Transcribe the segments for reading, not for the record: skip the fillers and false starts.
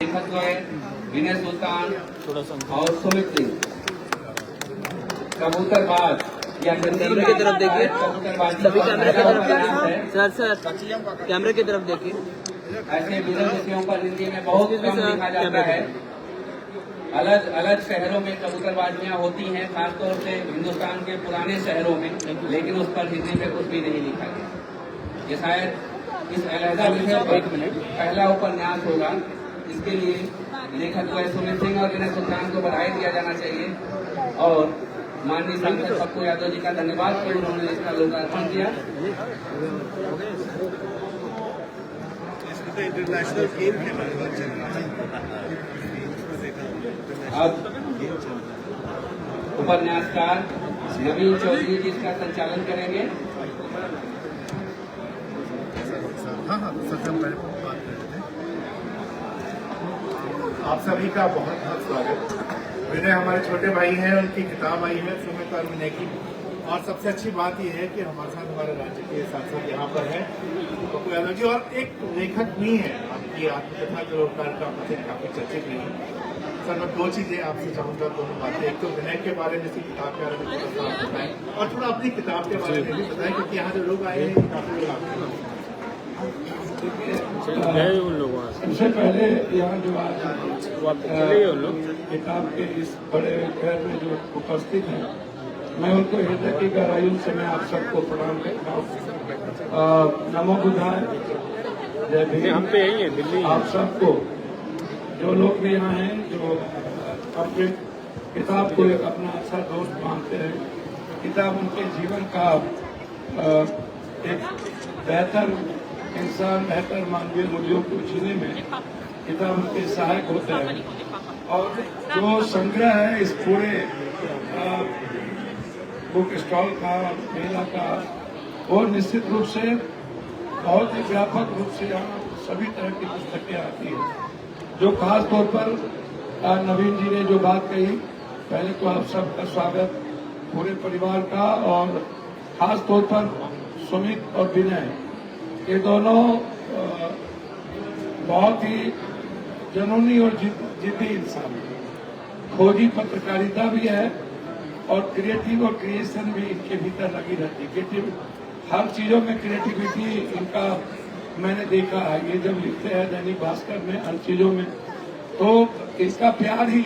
लेखक है विनय सुल्तान और सुमित सिंह। कबूतरबाज या कैमरे की तरफ देखिए, सभी कैमरे की तरफ देखिए। सर कैमरे की तरफ देखिए। ऐसे विरल विषयों पर हिंदी में बहुत कम लिखा जाता है। अलग अलग शहरों में कबूतरबाजियां होती हैं, खासतौर से हिंदुस्तान के पुराने शहरों में, लेकिन उस पर हिंदी में कुछ भी नहीं लिखा गया। ये शायद इस अलहदा विषय पर पहला उपन्यास होगा। इसके लिए लेखक को सुमित सिंह और विनय सुल्तान को बधाई दिया जाना चाहिए और माननीय सांसद पप्पू यादव जी का धन्यवाद कि उन्होंने इसका लोकार्पण किया। इंटरनेशनल गेम अब उपन्यासकार नवीन चौधरी जी इसका संचालन करेंगे। आप सभी का बहुत बहुत स्वागत। विनय हमारे छोटे भाई हैं, उनकी किताब आई है सुमित और विनय की। और सबसे अच्छी बात यह है कि हमारे साथ हमारे राज्य के सांसद यहाँ पर हैं पप्पू यादव जी, और एक लेखक भी हैं। आपकी आत्मकथा जो लोकार्पण काफी चर्चित रही। सर मैं दो चीजें आपसे चाहूंगा, दोनों बातें। एक तो विनय के बारे में, किताब के बारे में थोड़ा सा बताएं और थोड़ा अपनी किताब के बारे में भी बताएं, क्योंकि यहाँ जो लोग आए हैं काफी लोग आपके उन लोगों सबसे पहले यहाँ जो आज किताब के इस बड़े घर में जो उपस्थित हैं, मैं उनको हृदय की गहराइयों से मैं आप सबको प्रणाम करता हूँ। नमो बुद्धाय, जय भीम। हम पे यही है दिल्ली। आप सबको, जो लोग भी यहाँ हैं, जो अपने किताब को एक अपना अच्छा दोस्त मानते हैं, किताब उनके जीवन का एक बेहतर इंसान, बेहतर मानवीय मूल्यों को जीने में किताब उनके सहायक होते हैं। और जो संग्रह है इस पूरे बुक स्टॉल का, मेला का, वो निश्चित रूप से बहुत ही व्यापक रूप से यहाँ सभी तरह की पुस्तकें आती हैं। जो खास तौर पर नवीन जी ने जो बात कही, पहले तो आप सबका स्वागत, पूरे परिवार का, और खास तौर पर सुमित और विनय, ये दोनों बहुत ही जुनूनी और जिद्दी इंसान है। खोजी पत्रकारिता भी है और क्रिएटिव और क्रिएशन भी इनके भीतर लगी रहती है। क्रिएटिव हर चीजों में क्रिएटिविटी इनका मैंने देखा है। ये जब लिखते हैं दैनिक भास्कर में, हर चीजों में, तो इसका प्यार ही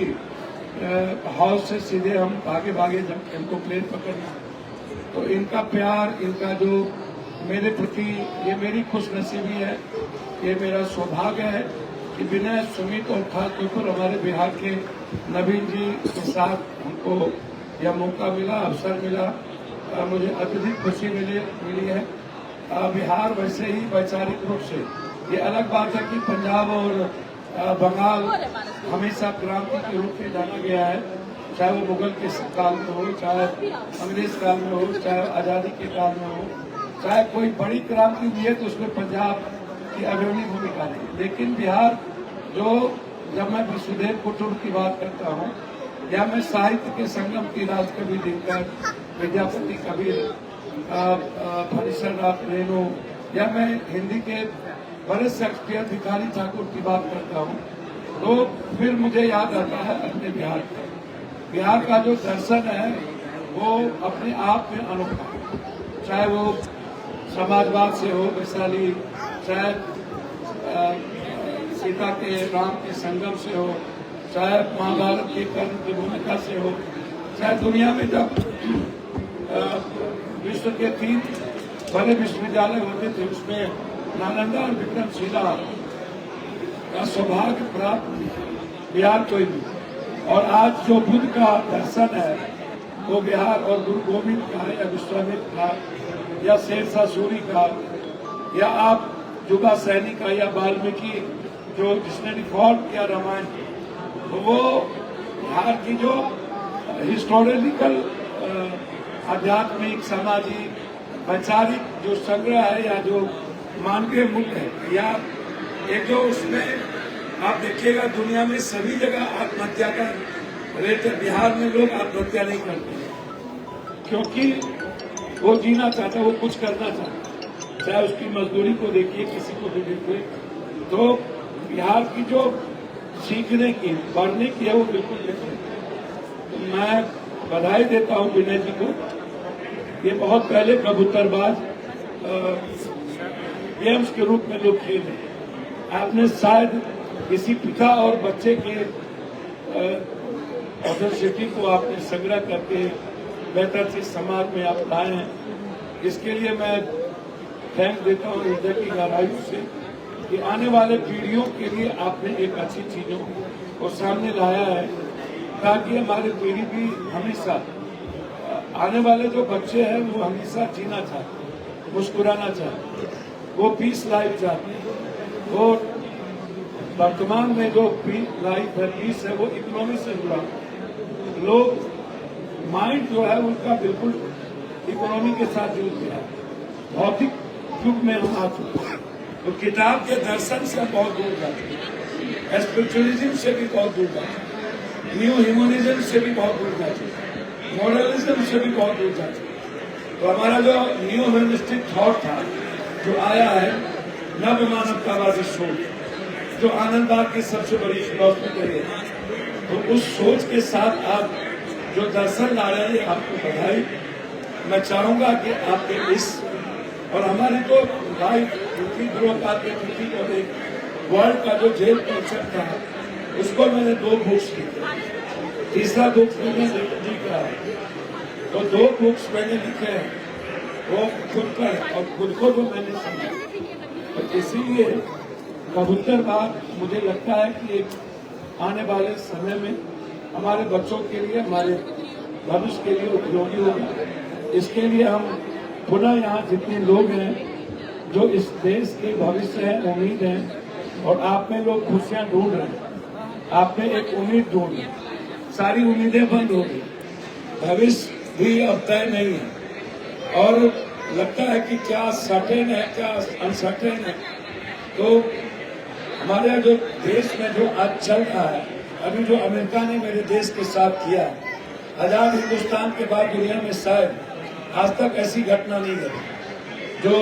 हाउस से सीधे हम भागे भागे जब इनको प्लेन पकड़ना, तो इनका प्यार, इनका जो मेरे प्रति, ये मेरी खुशनसीबी है, ये मेरा सौभाग्य है कि विनय, सुमित और खास तौर पर हमारे बिहार के नवीन जी के साथ हमको यह मौका मिला, अवसर मिला। मुझे अत्यधिक खुशी मिली है। बिहार वैसे ही वैचारिक रूप से, ये अलग बात है कि पंजाब और बंगाल हमेशा क्रांति के रूप में जाना गया है, चाहे वो मुगल के काल में हो, चाहे अंग्रेज काल में हो, चाहे आजादी के काल में हो, चाहे कोई बड़ी क्रांति हुई है तो उसमें पंजाब की अग्रणी भूमिका रही। लेकिन बिहार, जो जब मैं वसुधैव कुटुंब की बात करता हूँ, या मैं साहित्य के संगम की राजकवि दिनकर, विद्यापति कबीर, फणीश्वरनाथ रेणु, या मैं हिंदी के बड़े शेक्सपियर भिखारी ठाकुर की बात करता हूँ, तो फिर मुझे याद आता है अपने बिहार का। बिहार का जो दर्शन है वो अपने आप में अनोखा, चाहे वो समाजवाद से हो, वैशाली, चाहे सीता के राम के संगम से हो, चाहे महाभारत के कर्ण की भूमिका से हो, चाहे दुनिया में जब विश्व के 3 बड़े विश्वविद्यालय होते थे, उसमें नालंदा और विक्रमशिला का सौभाग्य प्राप्त बिहार को ही। और आज जो बुद्ध का दर्शन है वो बिहार, और गुरु गोविंद का, या विश्वामित्र का, या शेरशाह सूरी का, या आप युवा सैनिक का, या वाल्मीकि जो जिसने रिकॉर्ड किया रामायण, तो वो बिहार की जो हिस्टोरिकल, आध्यात्मिक, सामाजिक, वैचारिक जो संग्रह है, या जो मानवीय मूल्य है, या एक जो उसमें आप देखिएगा दुनिया में सभी जगह आत्महत्या का रेट है, बिहार में लोग आत्महत्या नहीं करते क्योंकि वो जीना चाहता, वो कुछ करना चाहता। चाहे उसकी मजदूरी को देखिए, किसी को भी देखिए, तो बिहार की जो सीखने की, पढ़ने की है, वो बिल्कुल डिफरेंट। तो मैं बधाई देता हूँ विनय जी को। ये बहुत पहले कबूतरबाज गेम्स के रूप में लोग खेले। आपने शायद किसी पिता और बच्चे के ऑथेंटिसिटी को आपने संग्रह करके बेहतर चीज समाज में आप लाए हैं। इसके लिए मैं थैंक देता हूँ हृदय की गहराइयों से कि आने वाले पीढ़ियों के लिए आपने एक अच्छी चीजों को सामने लाया है, ताकि हमारी पीढ़ी भी हमेशा, आने वाले जो बच्चे हैं वो हमेशा जीना चाहते हैं, मुस्कुराना चाहते हैं, वो पीस लाइफ चाहते हैं। वो वर्तमान में जो लाइफ है, पीस है, वो इकोनॉमी से जुड़ा। लोग माइंड जो है उनका बिल्कुल इकोनॉमी के साथ जुड़ गया है। भौतिक युग में हम आ चुके हैं, तो किताब के दर्शन से बहुत दूर जाते हैं, स्पिरिचुअलिज्म से भी बहुत दूर जाते हैं, न्यू ह्यूमनिज्म से भी बहुत दूर जाते हैं, मॉडर्निज्म से भी बहुत दूर जाते हैं। तो हमारा जो न्यू ह्यूमनिस्टिक थॉट था, जो आया है नव मानवतावादी सोच, जो आनंद बाग की सबसे बड़ी फिलॉसफी है, तो उस सोच के साथ आप जो दर्शन ला रहे हैं, आपको बधाई। मैं चाहूंगा कि आपके इस और हमारे जो लाइफ पृथ्वी ध्रुवपात के पृथ्वी और एक वर्ल्ड का जो जेल कॉन्सेप्ट था, उसको मैंने 2 बुक्स लिखे। तीसरा बुक्स मैंने जी का है, तो 2 बुक्स मैंने लिखे हैं, वो खुद पर और खुद को जो मैंने समझा। तो इसीलिए कबूतरबाग मुझे लगता है कि एक आने वाले समय में हमारे बच्चों के लिए, हमारे भविष्य के लिए उपयोगी होगा। इसके लिए हम पुनः यहाँ जितने लोग हैं जो इस देश के भविष्य है, उम्मीद है, और आप में लोग खुशियां ढूंढ रहे हैं, आप में एक उम्मीद ढूंढ रहे हैं। सारी उम्मीदें बंद हो गई, भविष्य भी अब तय नहीं है और लगता है कि क्या सर्टेन है, क्या अनसर्टेन है। तो हमारे जो देश में जो आज चल रहा है, अभी जो अमेरिका ने मेरे देश के साथ किया है, आजाद हिंदुस्तान के बाद दुनिया में शायद आज तक ऐसी घटना नहीं घटी। जो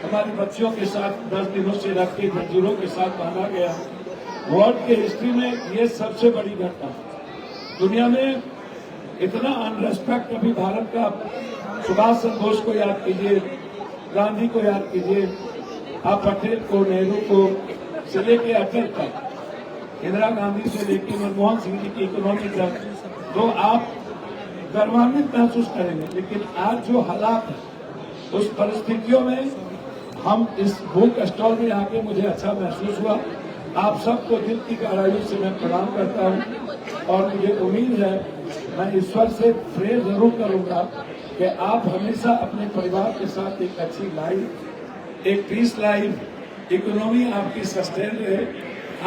हमारी बच्चियों के साथ 10 दिनों से रख के जंजीरों के साथ बांधा गया, वर्ल्ड के हिस्ट्री में ये सबसे बड़ी घटना। दुनिया में इतना अनरेस्पेक्ट अभी भारत का, सुभाष चंद्र बोस को याद कीजिए, गांधी को याद कीजिए, आप पटेल को, नेहरू को से लेके अटल तक, इंदिरा गांधी से लेके मनमोहन सिंह जी की इकोनॉमी तक, तो आप गर्वान्वित महसूस करेंगे। लेकिन आज जो हालात है, उस परिस्थितियों में हम इस बुक स्टॉल में आके मुझे अच्छा महसूस हुआ। आप सबको दिल की गहराइयों से मैं प्रणाम करता हूं और मुझे उम्मीद है, मैं ईश्वर से प्रे जरूर करूंगा कि आप हमेशा अपने परिवार के साथ एक अच्छी लाइफ, एक पीस लाइफ, इकोनॉमी आपकी सस्टेन रहे,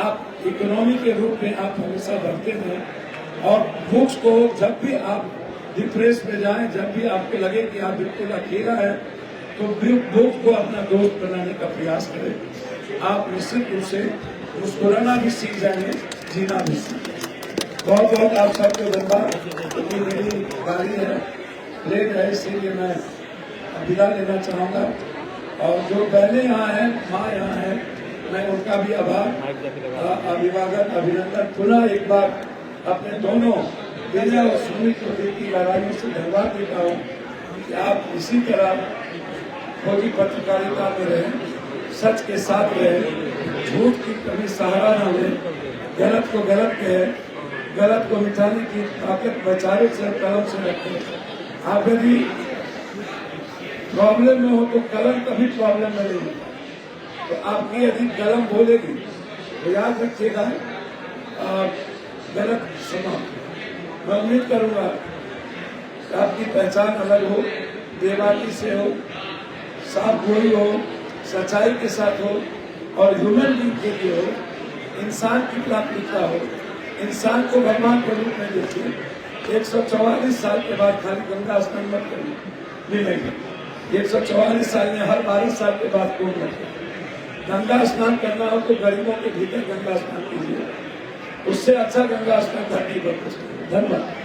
आप इकोनॉमी के रूप में आप हमेशा बढ़ते रहें। और बुक्स को जब भी आप डिप्रेस में जाएं, जब भी आपको लगे कि आप बिल्कुल अकेला है, तो बुक्स को अपना दोस्त बनाने का प्रयास करें। आप निश्चित रूप से मुस्कुराना भी सीख जाएंगे, जीना भी सीख जाएंगे। बहुत बहुत आप सबको धन्यवाद। क्योंकि मेरी गाड़ी है, लेट है, इसीलिए मैं विदा लेना चाहूँगा। और जो पहले यहाँ है, माँ यहाँ है, मैं उनका भी आभार, अभिवादन, अभिनंदन पुनः एक बार अपने दोनों विनय और सुमित को दिल की गहराइयों से धन्यवाद देता हूँ कि आप इसी तरह खोजी पत्रकारिता में रहें, सच के साथ रहें, झूठ की कभी सहारा न लें, गलत को गलत कहें, गलत को मिटाने की ताकत वैचारिक से कलम से रखें। आप यदि प्रॉब्लम में हो तो कलम कभी प्रॉब्लम में नहीं, तो आपकी यदि कलम बोलेगी तो याद रखिएगा गलत सुना। मैं उम्मीद करूंगा कि आपकी पहचान अलग हो, बेबाकी से हो, साफ गोई हो, सच्चाई के साथ हो और ह्यूमन बीइंग के लिए हो, इंसान की प्राथमिकता हो, इंसान को भगवान के रूप में देखिए। 144 साल के बाद खाली गंगा स्नान मत करिए, मिलेंगे 144 साल में हर 12 साल के बाद कौन करते। गंगा स्नान करना हो तो गरीबों के भीतर गंगा स्नान कीजिए, उससे अच्छा गंगा स्नान धरती पर। धन्यवाद।